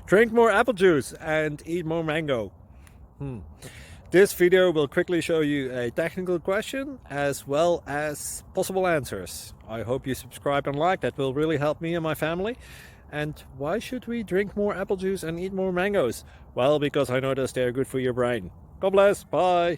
Drink more apple juice and eat more mango. This video will quickly show you a technical question as well as possible answers. I hope you subscribe and like, that will really help me and my family. And why should we drink more apple juice and eat more mangoes? Well, because I noticed they're good for your brain. God bless, bye!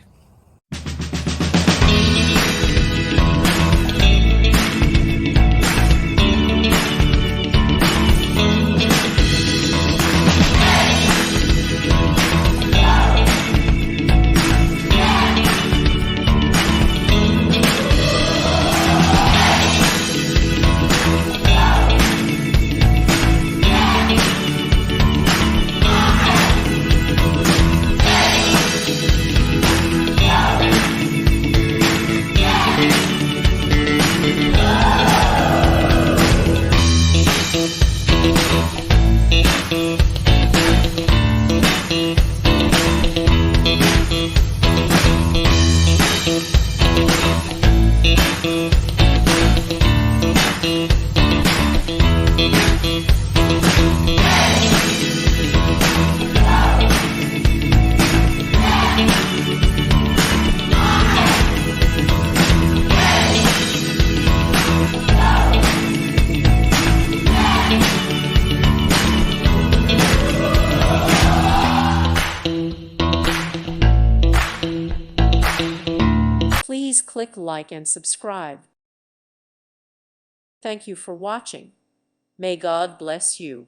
Please click like and subscribe. Thank you for watching. May God bless you.